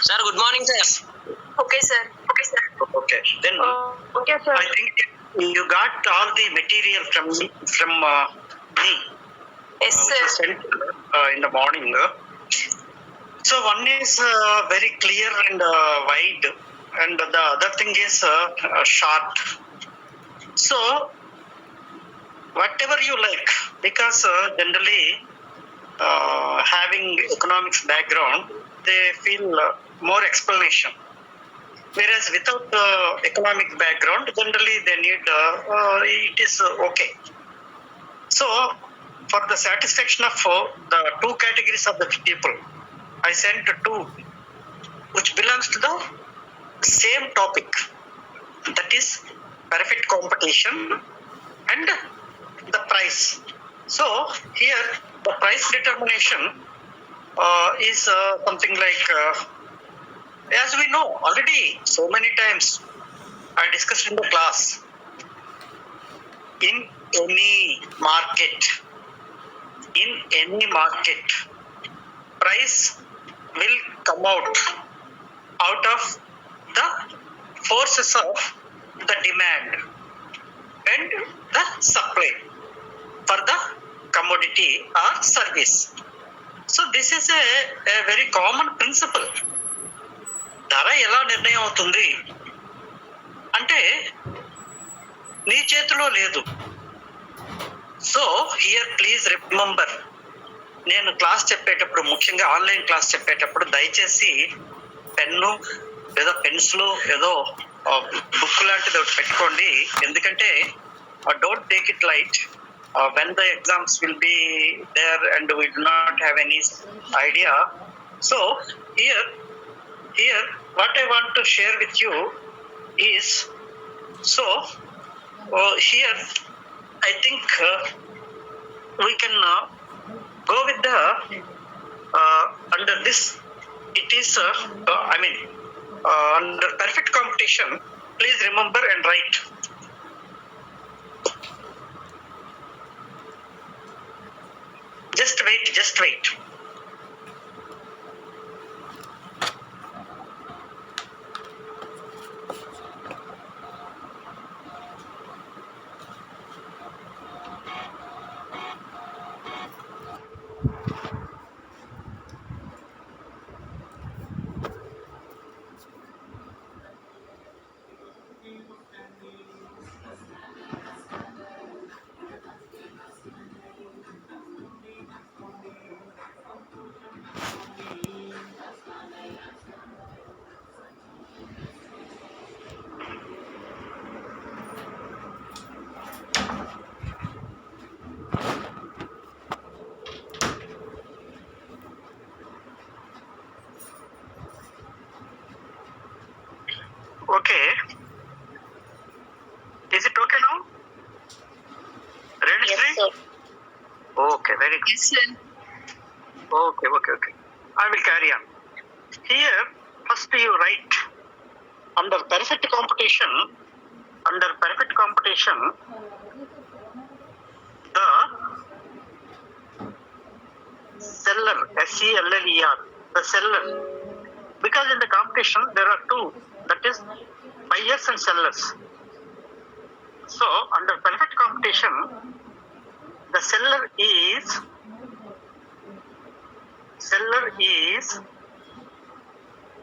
Sir, good morning, sir. Okay, sir. Okay. Then Okay, sir. I think you got all the material from me. Yes, Which was sir. sent in the morning. So one is very clear and wide, and the other thing is short. So whatever you like, because generally having economics background, they feel more explanation. Whereas without economic background, generally they need it is okay. So for the satisfaction of the two categories of the people, I sent two which belongs to the same topic, that is perfect competition and the price. So here the price determination is something like as we know already so many times I discussed in the class. In any market, price will come out of the forces of the demand and the supply for the commodity or service. So this is a very common principle. ధర ఎలా నిర్ణయం అవుతుంది అంటే నీ చేతిలో లేదు. So here please remember, నేను class చెప్పేటప్పుడు, ముఖ్యంగా ఆన్లైన్ క్లాస్ చెప్పేటప్పుడు దయచేసి పెన్ను లేదా పెన్సిల్ ఏదో బుక్ లాంటిది ఒకటి పెట్టుకోండి. ఎందుకంటే don't take it light when the exams will be there and we do not have any idea. So here what I want to share with you is, so here I think we can go with the under this, it is under perfect competition. Please remember and write. Just wait. Okay. Is it okay now? Ready? Yes, sir. Okay, very good. Yes, sir. Okay. I will carry on. Here, first you write under perfect competition, the seller, SELLER, the seller. Because in the competition there are two, that is buyers and sellers. So under perfect competition, the seller is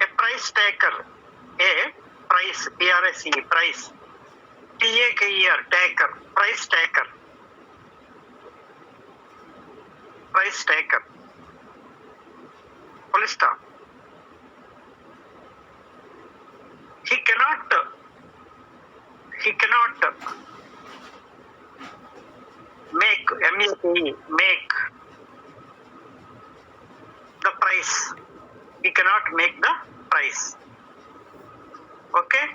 a price taker. A price, PRICE, price. TAKER, taker, price taker. Full stop. He cannot make, make the price. He cannot make the price. Okay?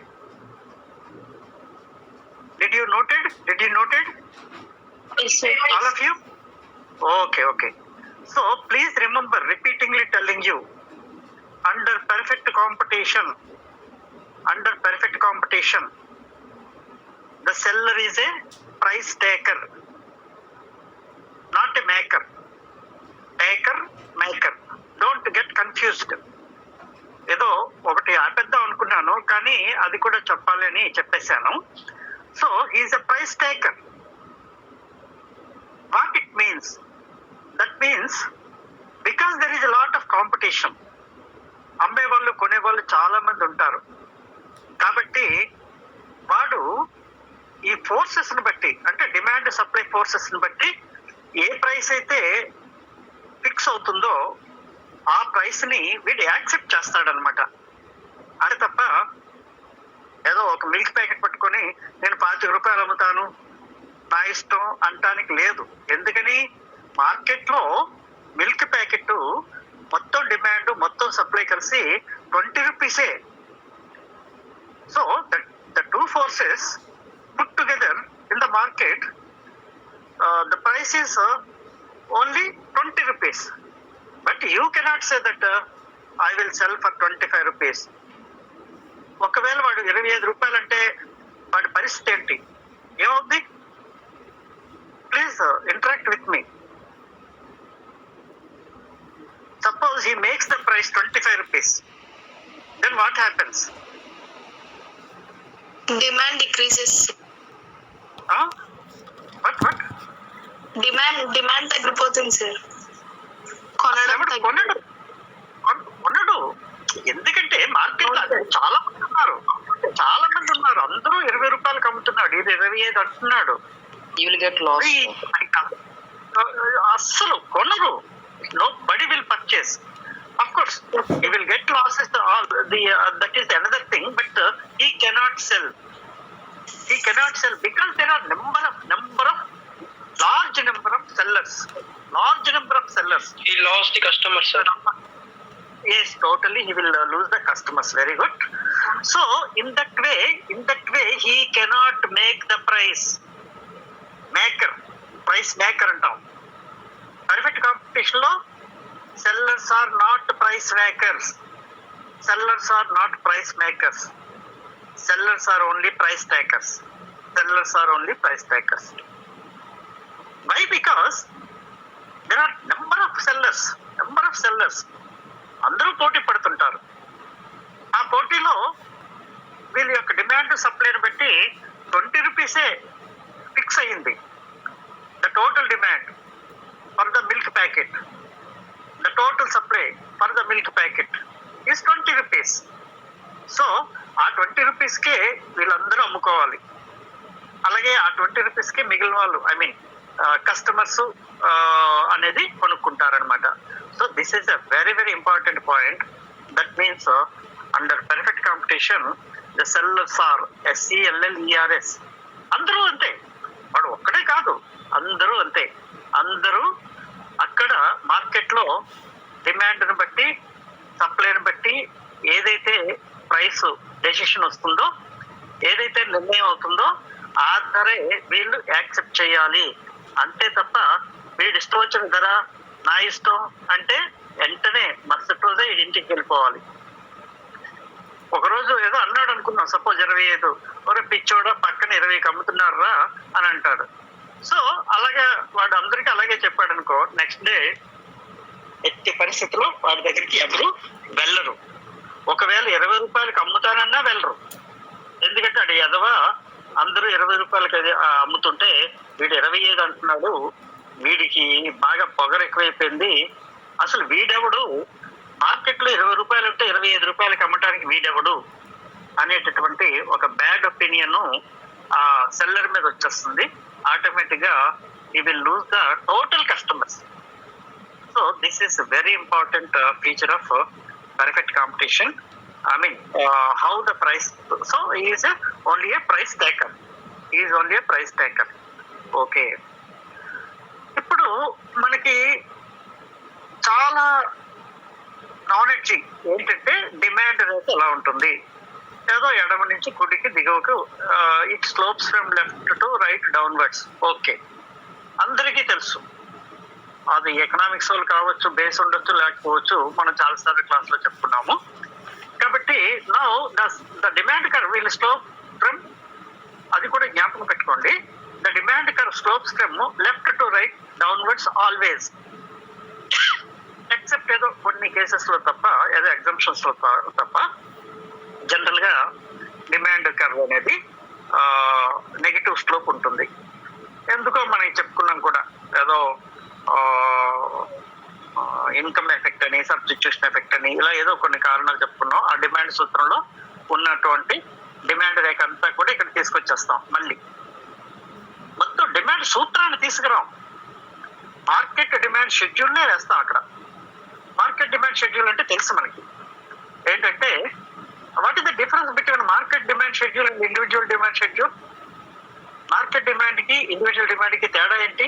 Did you note it? Yes, sir. All of you? Okay. So please remember, repeatedly telling you, under perfect competition, the seller is a price taker, not a maker. Taker, maker. Don't get confused. ఏదో ఒకటి ఆపేద్దాం అనుకున్నాను, కానీ అది కూడా చెప్పాలి అని చెప్పేశాను. So he's a price taker. What it means? That means because there is a lot of competition. అమ్మే వాళ్ళు కొనే వాళ్ళు చాలా మంది ఉంటారు కాబట్టి వాడు ఈ ఫోర్సెస్ ని బట్టి, అంటే డిమాండ్ సప్లై ఫోర్సెస్ ని బట్టి ఏ ప్రైస్ అయితే ఫిక్స్ అవుతుందో ఆ ప్రైస్ ని వీడు యాక్సెప్ట్ చేస్తాడనమాట. అది తప్ప ఏదో ఒక మిల్క్ ప్యాకెట్ పట్టుకొని నేను 25 రూపాయలు అమ్ముతాను నా ఇష్టం అంటానికి లేదు. ఎందుకని మార్కెట్ లో మిల్క్ ప్యాకెట్ మొత్తం డిమాండ్ మొత్తం సప్లై కలిసి 20 రూపీసే. So the two forces put together in the market, the price is only 20 rupees. But you cannot say that I will sell for 25 rupees. ఒకవేళ వాడు 25 రూపాయలు అంటే వాడి పరిస్థితి ఏంటి, ఏమవుద్ది? Please interact with me. Suppose he makes the price 25 rupees. Then what happens? Demand decreases. What? Demand తగ్గిపోతుంది sir. కొనడు. ఎందుకంటే మార్కెట్ లో చాలా మంది ఉన్నారు. అందరూ 20 రూపాయలకు అమ్ముతున్నాడు, ఇది 25 అంటున్నాడు. You will get lost. అస్సలు కొనరు. Nobody will purchase. Of course, he will get losses. That is another thing. But he cannot sell. He cannot sell because there are large number of sellers. He lost the customers, sir. Yes, totally. He will lose the customers. Very good. So in that way, he cannot make the price maker అంటాం. Perfect competition లో sellers are not price makers. Sellers are not price makers. Sellers are only price takers. Why? Because there are number of sellers. అందరూ పోటీ పడుతుంటారు. ఆ పోటీలో వీళ్ళ యొక్క demand సప్లైని బట్టి 20 రూపీసే ఫిక్స్ అయ్యింది. The total demand for the milk packet, the total supply for the milk packet is 20 rupees. So ఆ 20 రూపీస్కే వీళ్ళందరూ అమ్ముకోవాలి. అలాగే ఆ 20 రూపీస్కే మిగిలిన వాళ్ళు, ఐ మీన్ కస్టమర్స్ అనేది కొనుక్కుంటారనమాట. So this is a very very important point. That means under perfect competition the sellers are SELLERS. అందరూ అంతే, వాడు ఒక్కడే కాదు, అందరూ అంతే. అందరూ అక్కడ మార్కెట్ లో డిమాండ్ని బట్టి సప్లైని బట్టి ఏదైతే ప్రైస్ డెసిషన్ వస్తుందో, ఏదైతే నిర్ణయం అవుతుందో ఆ ధరే వీళ్ళు యాక్సెప్ట్ చేయాలి. అంతే తప్ప వీడి ఇష్టం వచ్చిన ధర నా ఇష్టం అంటే వెంటనే మరుసటి రోజే వీడి ఇంటికి వెళ్ళిపోవాలి. ఒకరోజు ఏదో అన్నాడు అనుకున్నాం, సపోజ్ 25, ఒక పిచ్చోడ పక్కన 20కి అమ్ముతున్నారా అని అంటాడు. సో అలాగే వాడు అందరికీ అలాగే చెప్పాడు అనుకో, నెక్స్ట్ డే ఎట్టి పరిస్థితుల్లో వాడి దగ్గరికి ఎవరు వెళ్ళరు. ఒకవేళ 20 రూపాయలకి అమ్ముతానన్నా వెళ్ళరు. ఎందుకంటే అది ఎదవా అందరూ 20 రూపాయలకి అమ్ముతుంటే వీడు 25 అంటున్నాడు, వీడికి బాగా పొగరు ఎక్కువైపోయింది, అసలు వీడెవడు మార్కెట్ లో 20 రూపాయలు ఉంటే 25 రూపాయలకి అమ్మటానికి వీడెవడు అనేటటువంటి ఒక బ్యాడ్ ఒపీనియన్ ఆ సెల్లర్ మీద వచ్చేస్తుంది. ఆటోమేటిక్ గా he will lose the total customers. So this is a very important feature of perfect competition. I mean, how the price. So he is only a price taker. Okay. ఇప్పుడు మనకి చాలా knowledge ఏంటంటే demand rate ఎలా ఉంటుంది. ఏదో ఎడమ నుంచి కుడికి దిగువకు, it slopes from left to right downwards. Okay, అందరికీ తెలుసు. అది ఎకనామిక్స్ వాళ్ళు కావచ్చు, బేస్ ఉండొచ్చు, లేకపోవచ్చు, మనం చాలాసార్లు క్లాస్ లో చెప్పుకున్నాము. కాబట్టి now the demand curve will slope from, అది కూడా జ్ఞాపకం పెట్టుకోండి, the demand curve slopes from left to right downwards always. At except ఏదో కొన్ని కేసెస్ లో తప్ప, ఏదో ఎగ్జామ్షన్స్ లో తప్ప జనరల్ గా డిమాండ్ కర్వ్ అనేది నెగిటివ్ స్లోప్ ఉంటుంది. ఎందుకో మనం చెప్పుకున్నాం కూడా, ఏదో ఇన్కమ్ ఎఫెక్ట్ అని, సబ్స్టిట్యూషన్ ఎఫెక్ట్ అని, ఇలా ఏదో కొన్ని కారణాలు చెప్పుకున్నాం. ఆ డిమాండ్ సూత్రంలో ఉన్నటువంటి డిమాండ్ రేఖ అంతా కూడా ఇక్కడ తీసుకొచ్చేస్తాం. మళ్ళీ మొత్తం డిమాండ్ సూత్రాన్ని తీసుకురాం, మార్కెట్ డిమాండ్ షెడ్యూల్నే వేస్తాం అక్కడ. మార్కెట్ డిమాండ్ షెడ్యూల్ అంటే తెలుసు మనకి ఏంటంటే, what is the difference between market demand schedule and individual demand schedule? Market demand కి ఇండివిజువల్ డిమాండ్ కి తేడా ఏంటి?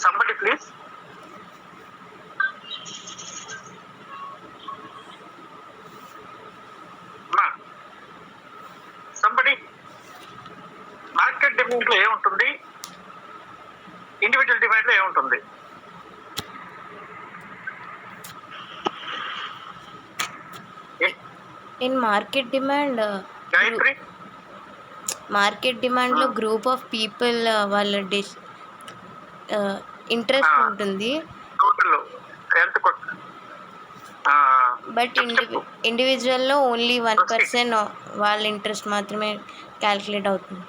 Somebody please. Somebody, market demand లో ఏముంటుంది, ఇండివిజువల్ డిమాండ్ లో ఏముంటుంది? In market demand, Gayatri, market demand లో గ్రూప్ ఆఫ్ పీపుల్ వాళ్ళ ఇంట్రెస్ట్ ఉంటుంది. బట్ ఇండివిజువల్ లో ఓన్లీ 1% వాళ్ళ ఇంట్రెస్ట్ మాత్రమే క్యాల్కులేట్ అవుతుంది.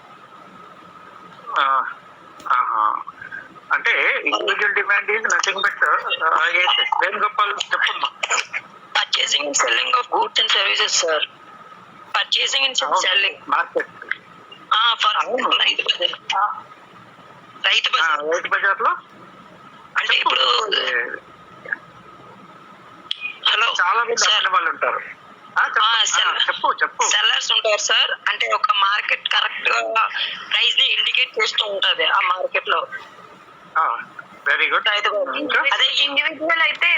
అంటే individual demand is nothing but Venugopal చెప్పమ్మా. Purchasing and selling of goods and services, sir. Purchasing and selling. Market For Rythu Bazar. Rythu Bazar లో అంటే ఇప్పుడు హలో చాలా మంది అమ్మిన వాళ్ళు ఉంటారు. చెప్పు. సెల్లర్స్ ఉంటారు సార్. అంటే ఒక మార్కెట్ కరెక్ట్ గా ప్రైస్ ని ఇండికేట్ చేస్తూ ఉంటది ఆ మార్కెట్ లో. Very good. అదే ఇండివిజువల్ అయితే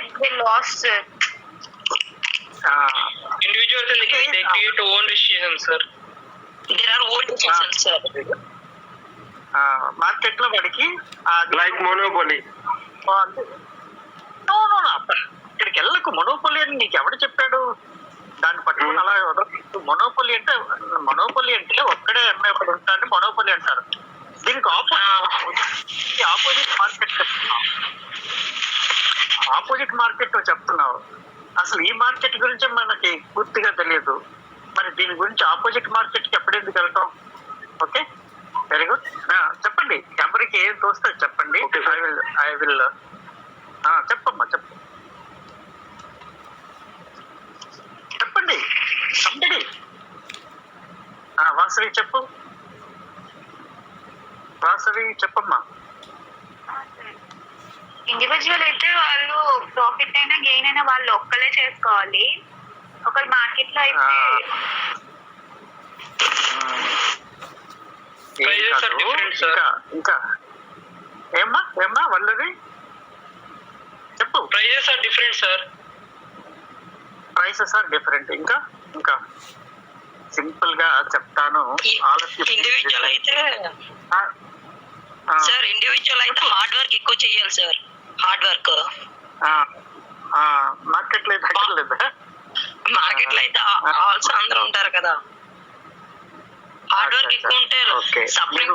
last. Individuals they create own decisions, sir. There are own decisions, sir. Market లో వాడికి Like monopoly. ఇక్కడికి వెళ్ళకు. మొనోపొలి అని నీకు ఎవడు చెప్పాడు? దాన్ని పట్టుకుని అలా మొనోపొలి అంటే ఒక్కడే అమ్మే ఒకడు ఉంటాడు, మొనోపొలి అంటారు. దీనికి ఆపోజిట్ మార్కెట్ చెప్తున్నావు. ఆపోజిట్ మార్కెట్ నువ్వు చెప్తున్నావు. అసలు ఈ మార్కెట్ గురించి మనకి పూర్తిగా తెలియదు. మరి దీని గురించి ఆపోజిట్ మార్కెట్ కి ఎప్పుడు ఎందుకు వెళ్తాం? Okay, very good. చెప్పండి, ఎవరికి ఏం తోస్తుంది చెప్పండి. ఐ విల్ చెప్పమ్మా, చెప్పండి. సంబడి, వాసవి చెప్పు. వాసవి చెప్పమ్మా. ఇండివిజువల్ అయితే వాళ్ళు ప్రాఫిట్ అయినా గెయిన్ అయినా వాళ్ళు ఒక్కలే చేసుకోవాలి. ఒకరు మార్కెట్ లో అయితే ఇంకా ఏమ్మా వాళ్ళది చెప్పు. Prices are different, sir. Prices are different. ఇంకా సింపుల్ గా చెప్తాను. ఇండివిజువల్ అయితే సార్, ఇండివిజువల్ అయితే హార్డ్ వర్క్ ఎక్కువ చేయాలి సార్. హార్డ్ వర్క్ మార్కెట్ లో అయితే మార్కెట్ లో అయితే ఆల్సో అందరూ ఉంటారు కదా. హార్డ్ వర్క్ ఎక్కువ ఉంటే సప్లై.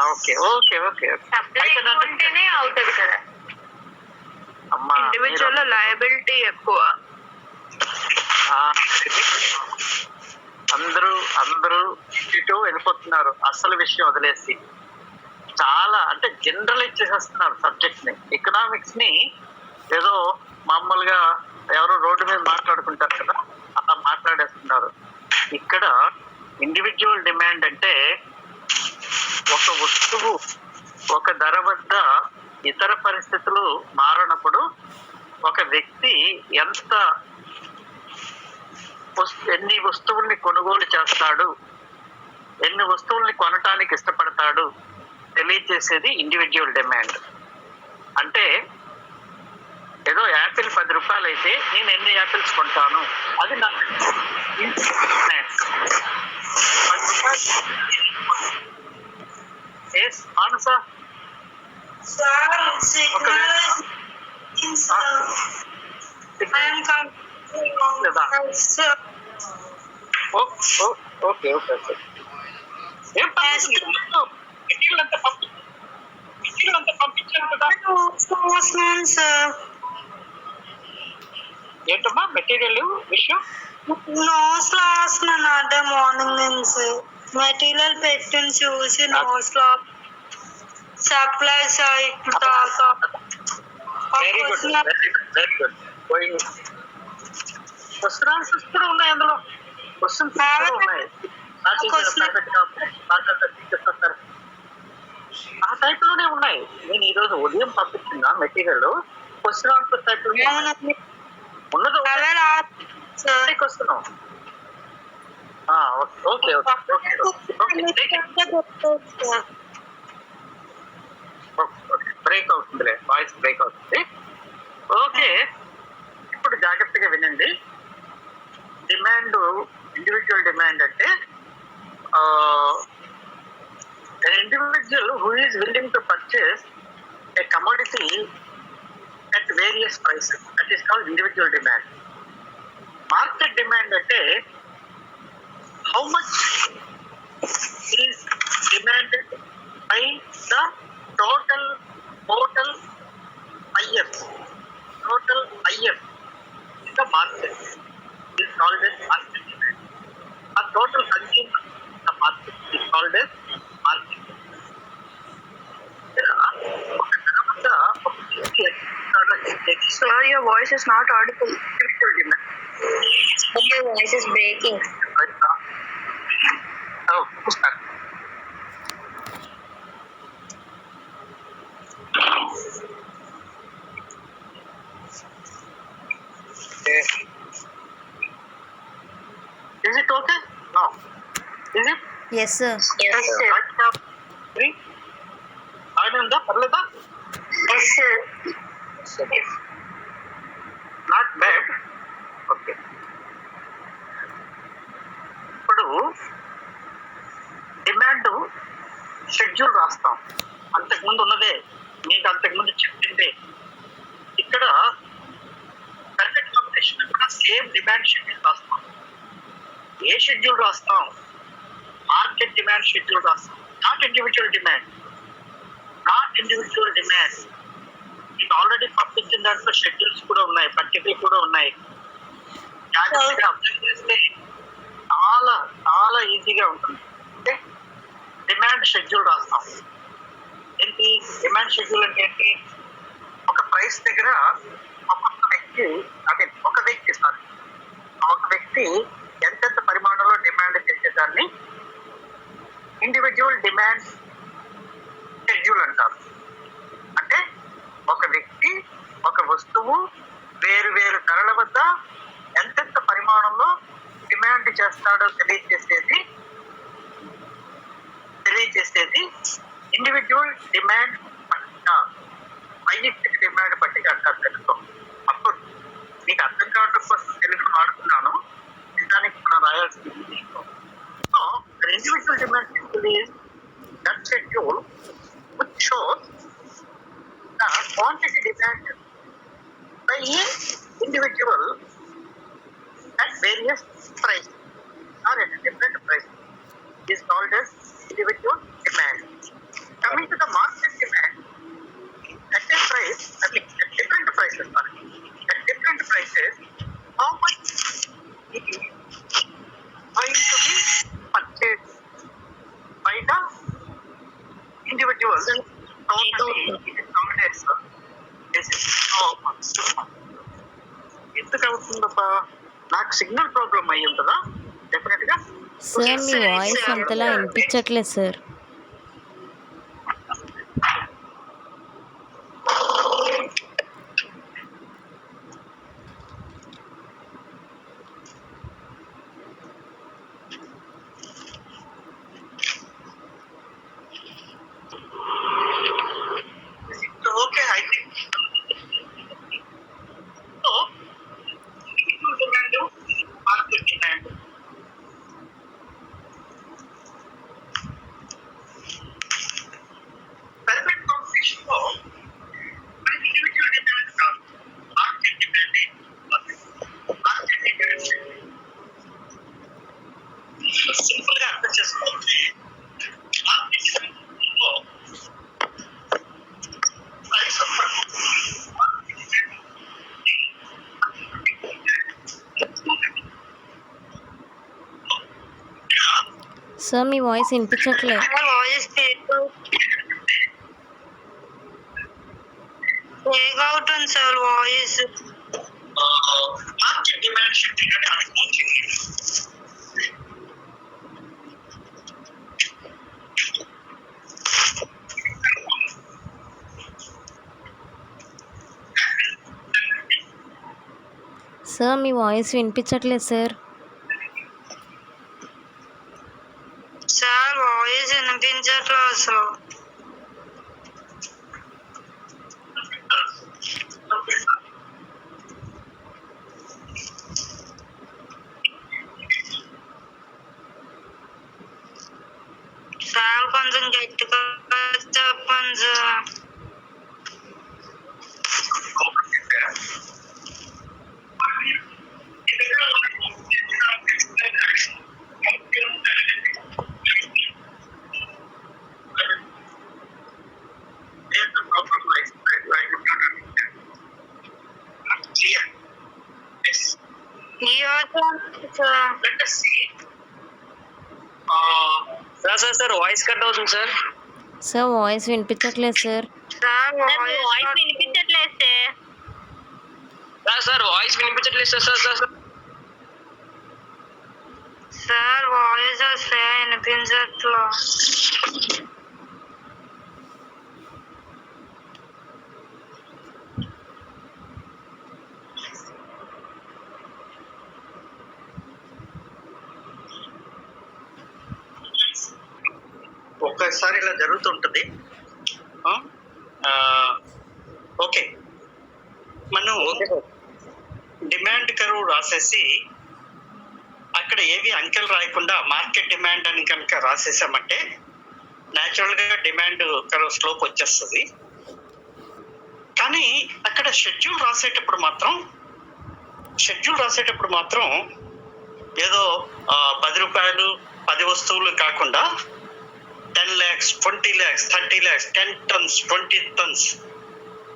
ఓకే. సప్లై ఉంటేనే అవుతుంది కదా. ఇండివిజువల్ లో లయబిలిటీ ఎక్కువ. అందరూ ఇటు వెళ్ళిపోతున్నారు. అసలు విషయం వదిలేసి చాలా అంటే జనరలైజ్ చేసేస్తున్నారు సబ్జెక్ట్ ని. ఎకనామిక్స్ ని ఏదో మామూలుగా ఎవరో రోడ్డు మీద మాట్లాడుకుంటారు కదా, అలా మాట్లాడేస్తున్నారు. ఇక్కడ ఇండివిజువల్ డిమాండ్ అంటే ఒక వస్తువు ఒక ధర వద్ద ఇతర పరిస్థితులు మారినప్పుడు ఒక వ్యక్తి ఎన్ని వస్తువుల్ని కొనుగోలు చేస్తాడు, ఎన్ని వస్తువుల్ని కొనటానికి ఇష్టపడతాడు తెలియజేసేది ఇండివిజువల్ డిమాండ్. అంటే ఏదో యాపిల్ 10 రూపాయలు అయితే నేను ఎన్ని యాపిల్స్ కొంటాను, అది నాకు 10 రూపాయలు. మానస ఓకే. ఏం అంత పంపించాను కదా. చూస్తున్నాను సార్. ఏంటమ్మా మెటీరియల్ విషయం? నోట్స్ రాస్తున్నాను అదే మార్నింగ్ నుంచి. మెటీరియల్ పెట్టిన చూసి నోట్స్ లో సప్లైస్ ఇప్పుడు దాకా very good, very good, very good. Going question answers కూడా ఉన్నాయి అందులో. క్వశ్చన్స్ కూడా ఉన్నాయి. ఆ టైప్ లోనే ఉన్నాయి. నేను ఈ రోజు ఉదయం పంపించిన మెటీరియల్ క్వశ్చన్ ఆన్సర్ టైప్ లో ఉన్నది. క్వశ్చన్ ఓకే బ్రేక్ అవుతుందిలే, వాయిస్ బ్రేక్ అవుతుంది. ఓకే, ఇప్పుడు జాగ్రత్తగా వినండి. డిమాండ్, ఇండివిజువల్ డిమాండ్ అంటే an individual who is willing to purchase a commodity at various prices, that is called individual demand. Market demand ante how much is demanded by the total IF in the market is called as market demand. A total consumer in the market is called as market. Sir, your voice is not audible. Your voice is breaking. Oh, start. Is it okay? No. Is it? Yes sir. Yes, sir. ఆడుందా పర్లేదా? Yes, sir. Not bad. Okay, ఇప్పుడు demand schedule రాస్తాం. అంతకుముందు ఉన్నదే, మీకు అంతకుముందు చెప్పిందే. ఇక్కడ కరెక్ట్ కాంపిటీషన్ కూడా సేమ్ డిమాండ్ షెడ్యూల్ రాస్తాం. ఏ షెడ్యూల్ రాస్తాం? మార్కెట్ డిమాండ్ షెడ్యూల్ రాస్తాం. Not individual demand. మీకు ఆల్రెడీ పంపించిన దాంట్లో షెడ్యూల్స్ కూడా ఉన్నాయి, పట్టికలు కూడా ఉన్నాయి. జాగ్రత్తగా అబ్జర్వ్ చేస్తే చాలా చాలా ఈజీగా ఉంటుంది. ఓకే, డిమాండ్ షెడ్యూల్ రాస్తాం. ఏంటి డిమాండ్ షెడ్యూల్ అంటే ఏంటి? ఒక ప్రైస్ దగ్గర ఒక వ్యక్తి ఎంతెంత పరిమాణంలో డిమాండ్ చేసేదాన్ని ఇండివిజువల్ డిమాండ్ షెడ్యూల్ అంటారు. అంటే ఒక వ్యక్తి ఒక వస్తువు వేరు వేరు ధరల వద్ద ఎంతెంత పరిమాణంలో డిమాండ్ చేస్తాడో తెలియజేసేది ఇండివిజువల్ డిమాండ్ పట్టిక, వైయక్తిక డిమాండ్ పట్టిక అంటారు తెలుగు. అప్పుడు మీకు అర్థం కావడం కోసం తెలుగు వాడుతున్నాను, నిజానికి మనం రాయాల్సింది. So individual demand schedule is that schedule which shows the quantity demanded by each individual at various prices or at different prices is called as individual demand. Coming to the market demand, at a price, at different prices, how much it is going to be purchased by the individuals. ఎందుకు అవుతుందబ్బా? నాకు signal problem అయ్యి ఉంటుందా? Definite గా. Sir మీ voice అంతలా వినిపించట్లేదు sir. Okay, అయితే sir మీ voice వినిపించట్లే. Voice break అవుతుంది sir voice. Market demand shifting అంటే అనుకోవచ్చు. సార్ మీ వాయిస్ వినిపించట్లేదు సార్. సార్ వాయిస్ వినిపించట్లేదు సార్. సార్ కొంచెం గట్టిగా చెప్పండి సార్. సార్ వాయిస్ కట్ అవుతుంది సార్. సార్ వాయిస్ వినిపించట్లేదు సార్. సార్ వాయిస్ వినిపించట్లేదు సార్. సార్ వాయిస్ వినిపించట్లేదు సార్. సార్ వాయిస్ వస్తే వినిపించట్లేదు. ఒక్కసారి ఇలా జరుగుతుంటుంది. ఓకే, మనం డిమాండ్ కర్వ్ రాసేసి అక్కడ ఏవి అంకెలు రాయకుండా మార్కెట్ డిమాండ్ అని కనుక రాసేసామంటే న్యాచురల్ గా డిమాండ్ కర్వ్ స్లోప్ వచ్చేస్తుంది. కానీ అక్కడ షెడ్యూల్ రాసేటప్పుడు మాత్రం ఏదో 10 రూపాయలు 10 వస్తువులు కాకుండా 10 lakhs, 20 lakhs, 30 lakhs, 10 tons, 20 tons,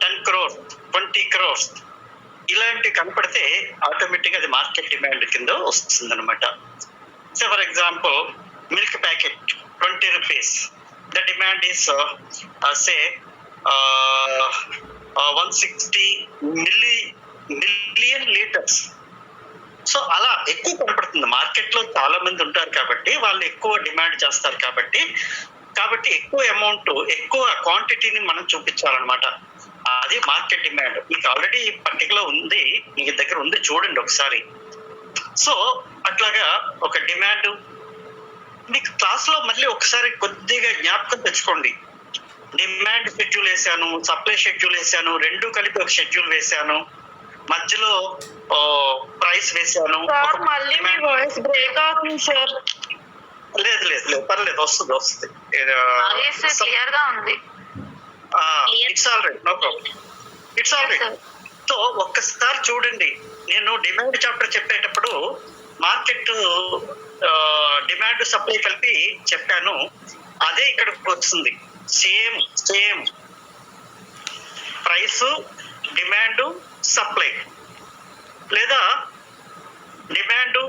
10 crores, 20 crores ఇలాంటి కనపడితే ఆటోమేటిక్ అది మార్కెట్ డిమాండ్ కింద వస్తుంది అనమాట. So for example milk packet 20 rupees, the demand is say 160 million liters. So అలా ఎక్కువ కనపడుతుంది. మార్కెట్ లో చాలా మంది ఉంటారు కాబట్టి వాళ్ళు ఎక్కువ డిమాండ్ చేస్తారు కాబట్టి ఎక్కువ అమౌంట్, ఎక్కువ క్వాంటిటీని మనం చూపించాలన్నమాట. అది మార్కెట్ డిమాండ్. మీకు ఆల్రెడీ పర్టికులర్ ఉంది, మీ దగ్గర ఉంది, చూడండి ఒకసారి. సో అట్లాగా ఒక డిమాండ్ మీకు క్లాస్ లో మళ్ళీ ఒకసారి కొద్దిగా జ్ఞాపకం తెచ్చుకోండి. డిమాండ్ షెడ్యూల్ వేసాను, సప్లై షెడ్యూల్ వేసాను, రెండు కలిపి ఒక షెడ్యూల్ వేసాను, మధ్యలో ప్రైస్ వేసాను. మళ్ళీ మీ వాయిస్ బ్రేక్ అవుతుంది సార్. లేదు పర్లేదు, వస్తుంది. క్లియర్ గా ఉంది. It's all right, no problem, it's all right. So ఒక్కసారి చూడండి, నేను డిమాండ్ చాప్టర్ చెప్పేటప్పుడు మార్కెట్ డిమాండ్ సప్లై కలిపి చెప్పాను. అదే ఇక్కడికి వస్తుంది. సేమ్ ప్రైస్, డిమాండ్, సప్లై, లేదా డిమాండ్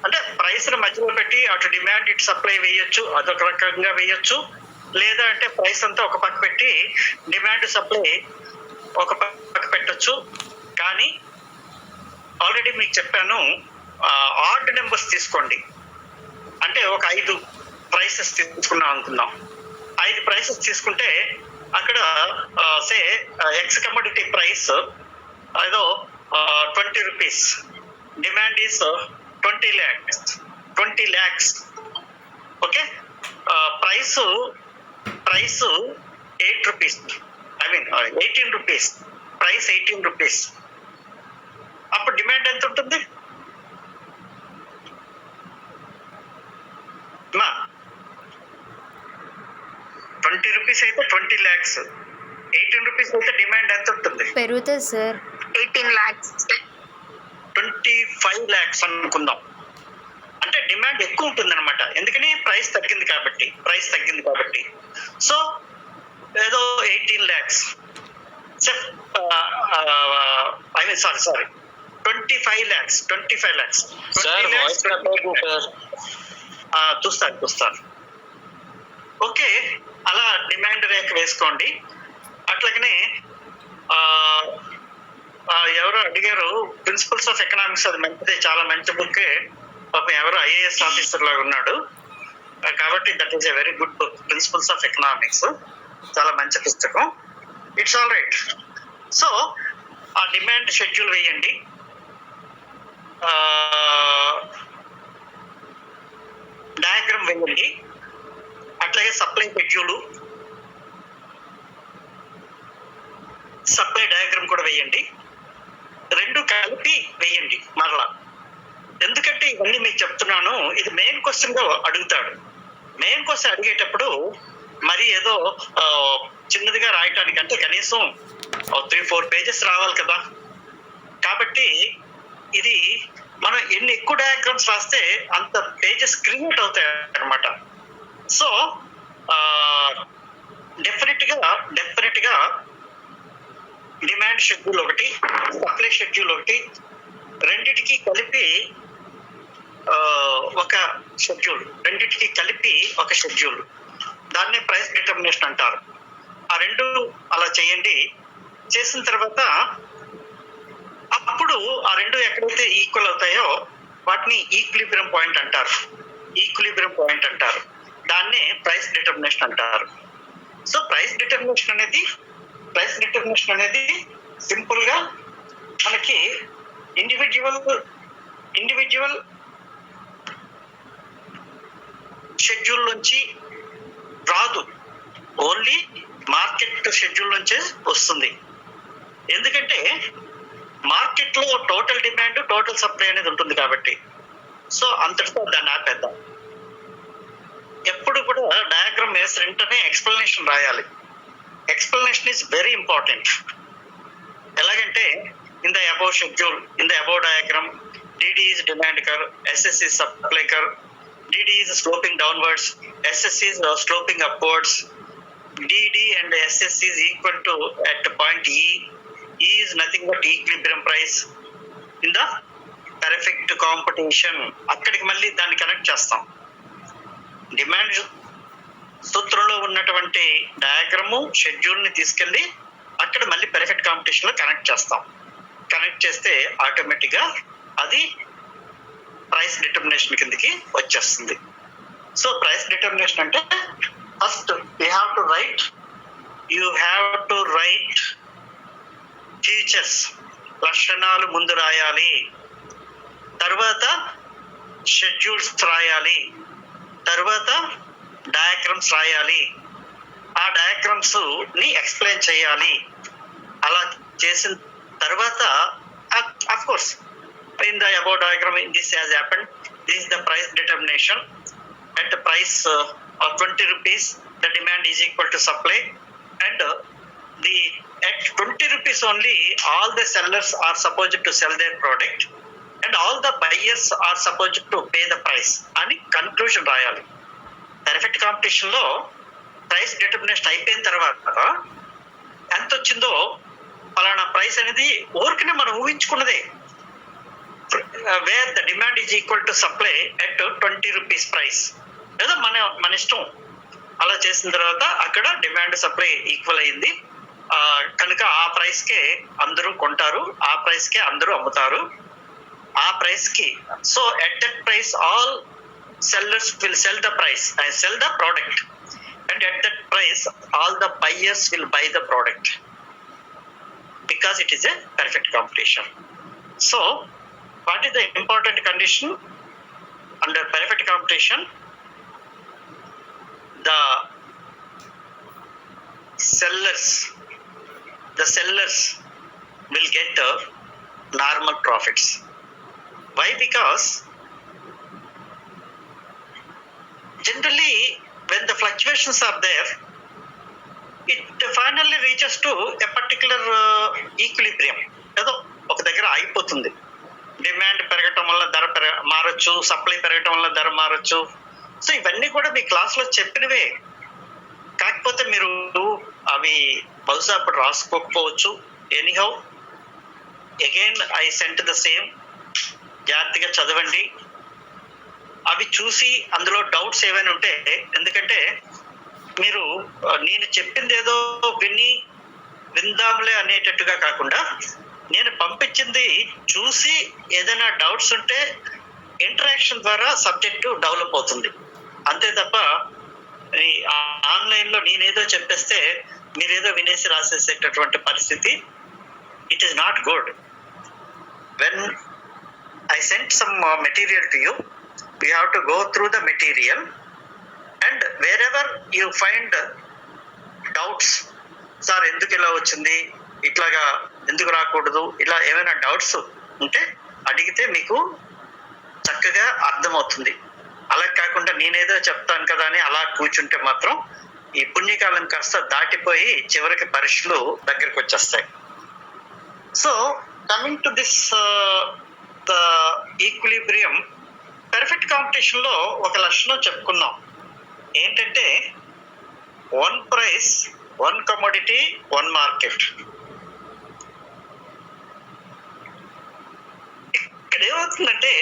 అంటే ప్రైస్ మధ్యలో పెట్టి అటు డిమాండ్ ఇటు సప్లై వేయొచ్చు, అదొక రకంగా వేయొచ్చు. లేదా అంటే ప్రైస్ అంతా ఒక పక్క పెట్టి డిమాండ్ సప్లై ఒక పక్క పెట్టొచ్చు. కానీ ఆల్రెడీ మీకు చెప్పాను, ఆడ్ నెంబర్స్ తీసుకోండి. అంటే ఒక 5 ప్రైసెస్ తీసుకున్నాం అనుకుందాం. 5 ప్రైసెస్ తీసుకుంటే అక్కడ సే ఎక్స్ కమోడిటీ ప్రైస్ ఏదో 20 rupees, demand is 20 lakhs. Okay, price 8 rupees, 18 rupees, price 18 rupees. అప్పుడు డిమాండ్ ఎంత ఉంటుంది? 20 rupees అయితే 20 lakhs, 18 rupees అయితే డిమాండ్ ఎంత ఉంటుంది? పెరుగుతుంది సార్. 18 lakhs, 25 lakhs అనుకుందాం. అంటే డిమాండ్ ఎక్కువ ఉంటుంది అనమాట. ఎందుకని? ప్రైస్ తగ్గింది కాబట్టి. సో ఏదో 18 lakhs, sorry 25 lakhs. Sir voice cut అవుతుంది సార్. చూస్తాను. ఓకే, అలా డిమాండ్ రేఖ వేసుకోండి. అట్లాగనే ఎవరో అడిగారు ప్రిన్సిపల్స్ ఆఫ్ ఎకనామిక్స్, అది మంచిదే, చాలా మంచి బుక్కే. పాపం ఎవరో ఐఏఎస్ ఆఫీసర్ లాగా ఉన్నాడు కాబట్టి that is a very good book, principles of economics, చాలా మంచి పుస్తకం. It's all right. సో ఆ డిమాండ్ షెడ్యూల్ వేయండి. డయాగ్రామ్ వేయండి. అట్లాగే సప్లై షెడ్యూల్, సప్లై డయాగ్రామ్ కూడా వేయండి. రెండు కలిపి వేయండి మరలా. ఎందుకంటే ఇవన్నీ మీకు చెప్తున్నాను, ఇది మెయిన్ క్వశ్చన్ గా అడుగుతాడు. మెయిన్ క్వశ్చన్ అడిగేటప్పుడు మరి ఏదో చిన్నదిగా రాయటానికి అంటే కనీసం 3-4 పేజెస్ రావాలి కదా. కాబట్టి ఇది మనం ఎన్ని ఎక్కువ డయాగ్రామ్స్ రాస్తే అంత పేజెస్ క్రియేట్ అవుతాయి అన్నమాట. సో డెఫినెట్ గా డిమాండ్ షెడ్యూల్ ఒకటి, సప్లై షెడ్యూల్ ఒకటి, రెండిటికి కలిపి ఒక షెడ్యూల్, దాన్నే ప్రైస్ డిటర్మినేషన్ అంటారు. ఆ రెండు అలా చేయండి. చేసిన తర్వాత అప్పుడు ఆ రెండు ఎక్కడైతే ఈక్వల్ అవుతాయో వాటిని ఈక్విలిబ్రియం పాయింట్ అంటారు. దాన్నే ప్రైస్ డిటర్మినేషన్ అంటారు. సో ప్రైస్ డిటర్మినేషన్ అనేది సింపుల్ గా మనకి ఇండివిజువల్ షెడ్యూల్ నుంచి రాదు, ఓన్లీ మార్కెట్ షెడ్యూల్ నుంచే వస్తుంది. ఎందుకంటే మార్కెట్ లో టోటల్ డిమాండ్, టోటల్ సప్లై అనేది ఉంటుంది కాబట్టి. సో అంతటితో దాన్ని ఆపేద్దాం. ఎప్పుడు కూడా డయాగ్రామ్ వేసిన వెంటనే ఎక్స్ప్లెనేషన్ రాయాలి. Explanation is very important. ఎలాగంటే in the above schedule, in the above diagram, DD is demand curve, SS is supply curve, DD is sloping downwards, SS is sloping upwards, DD and SS is equal to at point E. E is nothing but equilibrium price in the perfect competition. అక్కడికి మళ్ళీ దాన్ని connect చేస్తాం. Demand సూత్రంలో ఉన్నటువంటి diagram schedule ని తీసుకెళ్లి అక్కడ మళ్ళీ పెర్ఫెక్ట్ కాంపిటీషన్ లో కనెక్ట్ చేస్తాం. కనెక్ట్ చేస్తే ఆటోమేటిక్ గా అది ప్రైస్ డిటర్మినేషన్ కిందకి వచ్చేస్తుంది. సో ప్రైస్ డిటర్మినేషన్ అంటే first you have to right features, లక్షణాలు ముందు రాయాలి. తర్వాత షెడ్యూల్స్ రాయాలి. తర్వాత డయాగ్రామ్స్ రాయాలి. ఆ డయాగ్రామ్స్ ని ఎక్స్ప్లెయిన్ చేయాలి. అలా చేసిన తర్వాత of course in the above diagram this has happened. This is the price determination. At the price of 20 rupees the demand is equal to supply, and at 20 rupees only all the sellers are supposed to sell their product and all the buyers are supposed to pay the price అని conclusion రాయాలి. Perfect competition లో price determination అయిపోయిన తర్వాత ఎంత వచ్చిందో ఫలానా price అనేది ఊరికనే మనం ఊహించుకున్నదే. where the demand is equal to supply at 20 rupees price, ఏదో మన ఇష్టం. అలా చేసిన తర్వాత అక్కడ డిమాండ్ సప్లై ఈక్వల్ అయింది కనుక ఆ ప్రైస్ కే అందరూ కొంటారు, ఆ ప్రైస్ కే అందరూ అమ్ముతారు. ఆ ప్రైస్ కి so at that price all sellers will sell the price and sell the product, and at that price all the buyers will buy the product because it is a perfect competition. So what is the important condition under perfect competition? The sellers will get normal profits. Why? Because generally when the fluctuations are there, it finally reaches to a particular equilibrium. ఏదో ఒక దగ్గర అయిపోతుంది. Demand పెరగటం వల్ల ధర మారచ్చు, supply పెరగటం వల్ల ధర మారచ్చు. సో ఇవన్నీ కూడా మీ క్లాస్ లో చెప్పినవే, కాకపోతే మీరు అవి బహుశా అప్పుడు రాసుకోకపోవచ్చు. Anyhow again I sent the same. జాగ్రత్తగా చదవండి. అవి చూసి అందులో డౌట్స్ ఏమైనా ఉంటే, ఎందుకంటే మీరు నేను చెప్పింది ఏదో విందాంలే అనేటట్టుగా కాకుండా నేను పంపించింది చూసి ఏదైనా డౌట్స్ ఉంటే ఇంటరాక్షన్ ద్వారా సబ్జెక్టు డెవలప్ అవుతుంది. అంతే తప్ప ఈ ఆన్లైన్లో నేనేదో చెప్పేస్తే మీరేదో వినేసి రాసేసేటటువంటి పరిస్థితి, it is not good. When I sent some material to you, you have to go through the material, and wherever you find doubts, sir ఎందుకు ఇలా వచ్చింది, ఇట్లాగా ఎందుకు రాకూడదు, ఇలా ఏమైనా డౌట్స్ ఉంటే అడిగితే మీకు చక్కగా అర్థమవుతుంది. అలా కాకుండా నేనేదో చెప్తాను కదా అని అలా కూర్చుంటే మాత్రం ఈ పుణ్యకాలం కాస్త దాటిపోయి చివరికి పరీక్షలు దగ్గరికి వచ్చేస్తాయి. So coming to this the equilibrium, perfect competition లో ఒక లక్షణం చెప్పుకున్నాం. ఏంటంటే one price, one commodity, one market. ఇక్కడ ఏమవుతుందంటే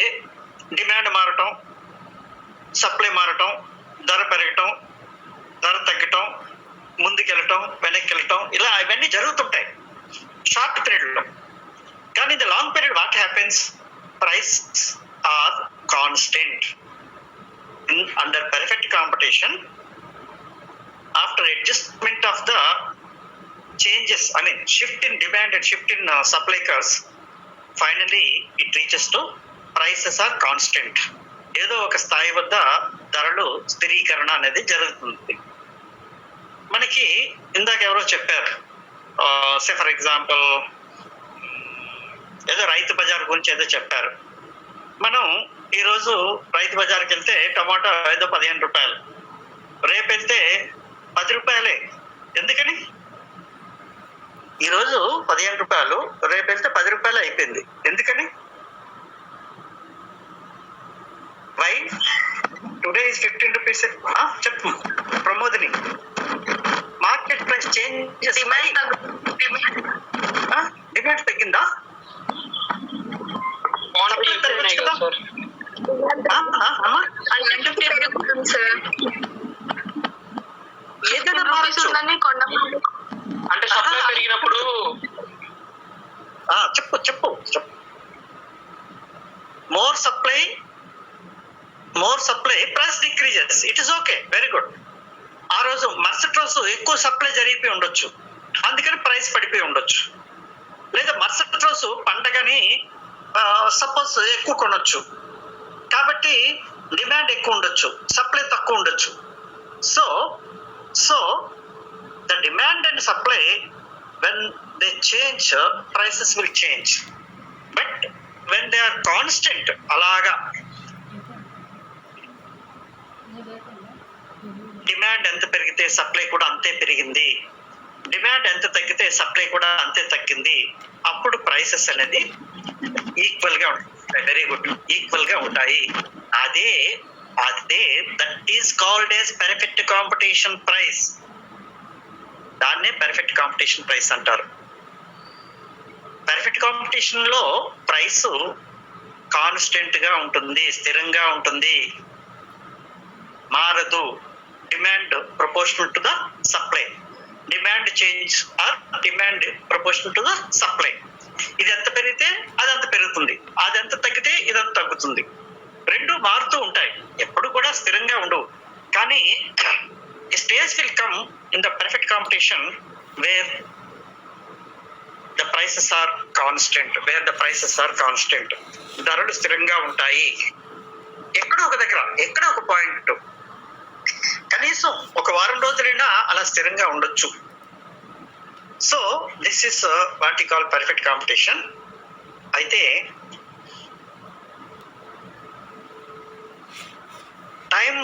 డిమాండ్ మారటం, సప్లై మారటం, ధర పెరగటం, ధర తగ్గటం, ముందుకెళ్ళటం, వెనక్కి వెళ్ళటం, ఇలా ఇవన్నీ జరుగుతుంటాయి షార్ట్ పీరియడ్ లో. కానీ in the long period what happens, prices are constant. Under perfect competition, after adjustment of the changes, I mean shift in demand and shift in supply curves, finally it reaches to prices are constant. ఏదో ఒక స్థాయి వద్ద ధరలు స్థిరీకరణ అనేది జరుగుతుంది. మనకి ఇందాక ఎవరో చెప్పారు, సే ఫర్ ఎగ్జాంపుల్ ఏదో రైతు బజార్ గురించి ఏదో చెప్పారు. మనం ఈరోజు రైతు బజార్కి వెళ్తే టమాటా ఏదో 15 రూపాయలు, రేపు వెళ్తే 10 రూపాయలే. ఎందుకని? ఈరోజు 15 రూపాయలు, రేపు వెళ్తే 10 రూపాయలు అయిపోయింది. ఎందుకని? Why today is 15 rupees. చెప్పు Pramodini. Market price change, demand తగ్గిందా? అంటే సప్లై పెరిగినప్పుడు చెప్పు చెప్పు చెప్పు. More supply price decreases, it is okay, very good. ఆ రోజు మరుసటి రోజు ఎక్కువ సప్లై జరిగిపోయి ఉండొచ్చు, అందుకని ప్రైస్ పడిపోయి ఉండొచ్చు. లేదా మరుసటి రోజు పండగని సపోజ్ ఎక్కువ కొనొచ్చు, కాబట్టి డిమాండ్ ఎక్కువ ఉండొచ్చు, సప్లై తక్కువ ఉండొచ్చు. So the demand and supply when they change, prices will change. But when they are constant, అలాగా డిమాండ్ ఎంత పెరిగితే సప్లై కూడా అంతే పెరిగింది, డిమాండ్ ఎంత తగ్గితే సప్లై కూడా అంతే తగ్గింది, అప్పుడు ప్రైసెస్ అనేది ఈక్వల్ గా ఉంటాయి. వెరీ గుడ్, ఈక్వల్ గా ఉంటాయి. అదే that is called as perfect competition price. దాన్నే పర్ఫెక్ట్ కాంపిటీషన్ ప్రైస్ అంటారు. పర్ఫెక్ట్ కాంపిటీషన్ లో ప్రైస్ కాన్స్టెంట్ గా ఉంటుంది, స్థిరంగా ఉంటుంది, మారదు. Demand proportional to the supply, demand change or demand proportional to the supply. ఇది ఎంత పెరిగితే అది అంత పెరుగుతుంది, అది ఎంత తగ్గితే ఇదంత తగ్గుతుంది. రెండు మారుతూ ఉంటాయి, ఎప్పుడు కూడా స్థిరంగా ఉండవు. కానీ stage will come in the perfect competition where the prices are constant, ధరలు స్థిరంగా ఉంటాయి. ఎక్కడో ఒక దగ్గర, ఎక్కడో ఒక పాయింట్, కనీసం ఒక వారం రోజులైనా అలా స్థిరంగా ఉండొచ్చు. So this is what you call perfect competition. అయితే టైం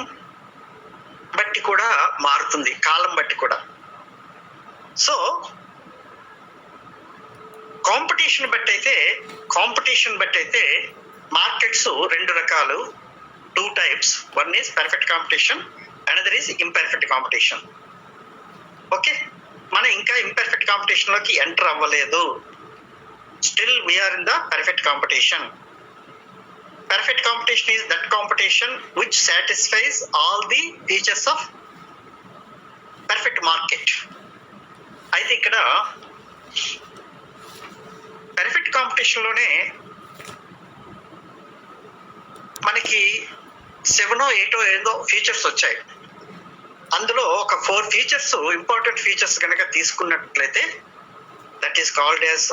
బట్టి కూడా మారుతుంది, కాలం బట్టి కూడా. సో కాంపిటీషన్ బట్టి అయితే మార్కెట్స్ రెండు రకాలు, 2 types. One is perfect competition, another is imperfect competition. ఓకే, మనం ఇంకా ఇంపర్ఫెక్ట్ కాంపిటీషన్ లోకి ఎంటర్ అవ్వలేదు. Still we're in the perfect competition. Perfect competition is that competition which satisfies all the features of perfect market. అయితే ఇక్కడ perfect competition లోనే మనకి 7 or 8 ఏదో ఫీచర్స్ వచ్చాయి. అందులో ఒక 4 ఫీచర్స్ ఇంపార్టెంట్ ఫీచర్స్ కనుక తీసుకున్నట్లయితే that is called as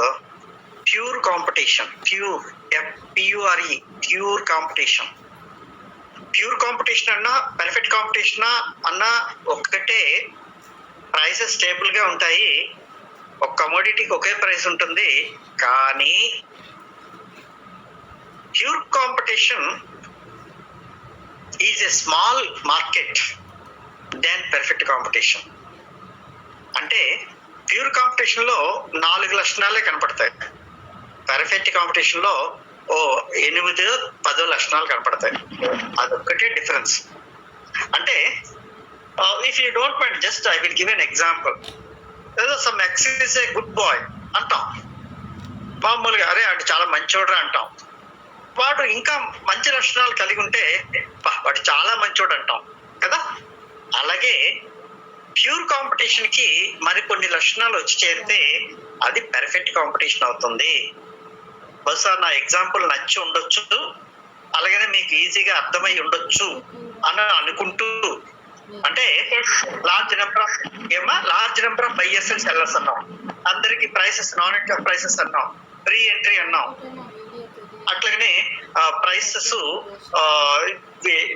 pure competition. PURE pure competition. Pure competition అన్నా పర్ఫెక్ట్ కాంపిటీషన్ అన్నా ఒక్కటే. ప్రైసెస్ స్టేబుల్ గా ఉంటాయి, ఒక కమోడిటీకి ఒకే ప్రైస్ ఉంటుంది. కానీ pure competition is a small market then perfect competition. అంటే ప్యూర్ కాంపిటీషన్ లో 4 లక్షణాలే కనపడతాయి, పర్ఫెక్ట్ కాంపిటీషన్ లో 8-10 లక్షణాలు కనపడతాయి. అదొక్కటే డిఫరెన్స్. అంటే if you don't mind, just I will give an example. ఏదో some X is a good boy అంటాం మామూలుగా, అరే వాడు చాలా మంచోడు అంటాం. వాడు ఇంకా మంచి లక్షణాలు కలిగి ఉంటే వాడు చాలా మంచోడు అంటాం కదా. అలాగే ప్యూర్ కాంపిటీషన్ కి మరికొన్ని లక్షణాలు వచ్చి చేరితే అది పర్ఫెక్ట్ కాంపిటీషన్ అవుతుంది. బహుశా నా ఎగ్జాంపుల్ నచ్చి ఉండొచ్చు, అలాగనే మీకు ఈజీగా అర్థమై ఉండొచ్చు అని అనుకుంటూ, అంటే large number of buyers and sellers అన్నాం, అందరికి ప్రైసెస్ నాన్ నెట్ ప్రైసెస్ అన్నాం, ప్రీ ఎంట్రీ అన్నాం, అట్లాగనే ప్రైసెస్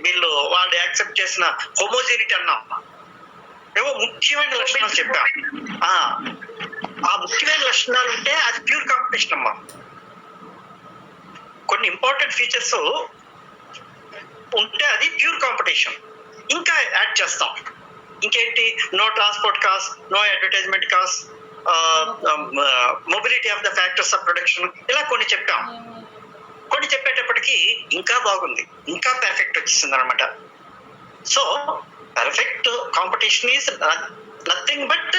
వీళ్ళు వాళ్ళు యాక్సెప్ట్ చేసిన హోమోజీనిటీ అన్నాం. ఏవో ముఖ్యమైన లక్షణాలు చెప్పాం. ఆ ముఖ్యమైన లక్షణాలు ఉంటే అది ప్యూర్ కాంపిటీషన్ అమ్మా. కొన్ని ఇంపార్టెంట్ ఫీచర్స్ ఉంటే అది ప్యూర్ కాంపిటీషన్. ఇంకా యాడ్ చేస్తాం. ఇంకేంటి? No transport cost, no advertisement cost, mobility of the factors of production, ఇలా కొన్ని చెప్పాం. కొన్ని చెప్పేటప్పటికి ఇంకా బాగుంది, ఇంకా పర్ఫెక్ట్ వచ్చేసింది అనమాట. So perfect competition is nothing but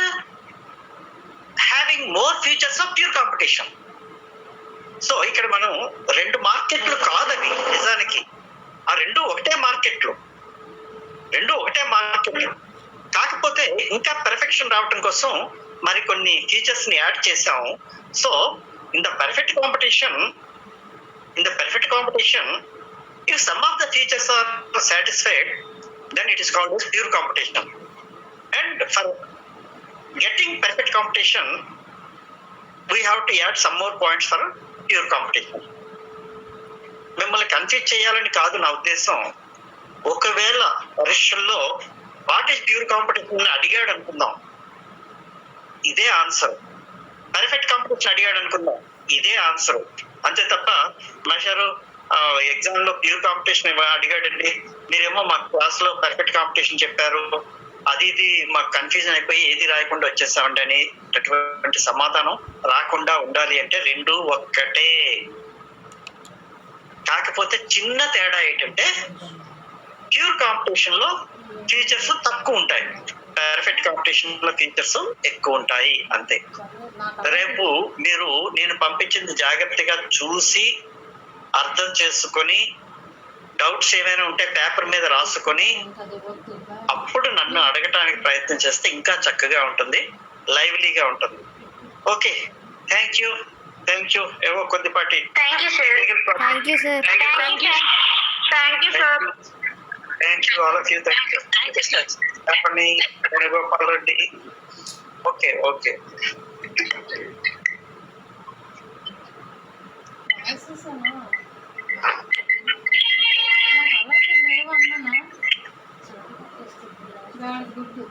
having more features of pure competition. So ఇక్కడ మనం 2 మార్కెట్లు కాదవి నిజానికి, ఆ రెండు ఒకటే మార్కెట్లు. కాకపోతే ఇంకా పర్ఫెక్షన్ రావటం కోసం మరికొన్ని ఫీచర్స్ ని యాడ్ చేసాము. So in the perfect competition, if some of the features are satisfied, then it is called as pure competition. And for getting perfect competition, we have to add some more points for pure competition. మిమ్మల్ని confuse చేయాలని కాదు నా ఉద్దేశం. ఒకవేళ పరీక్షల్లో what is pure competition అడిగాడు అనుకుందాం, ఇదే ఆన్సర్. పర్ఫెక్ట్ కాంపిటీషన్ అడిగాడు అనుకుందాం, ఇదే ఆన్సర్. అంతే తప్ప మాస్టారు ఎగ్జామ్ లో ప్యూర్ కాంపిటీషన్ అడిగాడండి, మీరేమో మా క్లాస్ లో పర్ఫెక్ట్ కాంపిటీషన్ చెప్పారు, అది ఇది మాకు కన్ఫ్యూజన్ అయిపోయి ఏది రాయకుండా వచ్చేసామండి అని అటువంటి సమాధానం రాకుండా ఉండాలి అంటే 2 ఒక్కటే. కాకపోతే చిన్న తేడా ఏంటంటే ప్యూర్ కాంపిటీషన్ లో ఫీచర్స్ తక్కువ ఉంటాయి, పర్ఫెక్ట్ కాంపిటీషన్ లో ఫీచర్స్ ఎక్కువ ఉంటాయి, అంతే. రేపు మీరు నేను పంపించింది జాగ్రత్తగా చూసి అర్థం చేసుకొని డౌట్స్ ఏమైనా ఉంటే పేపర్ మీద రాసుకొని అప్పుడు నన్ను అడగటానికి ప్రయత్నం చేస్తే ఇంకా చక్కగా ఉంటుంది, లైవ్లీగా ఉంటుంది. Okay, thank you. ఏవో కొద్దిపాటి thank you sir. Thank you all of you. Thank you చెప్పండి వేణుగోపాల్ రెడ్డి. ఓకే లేవన్నా గుడ్డు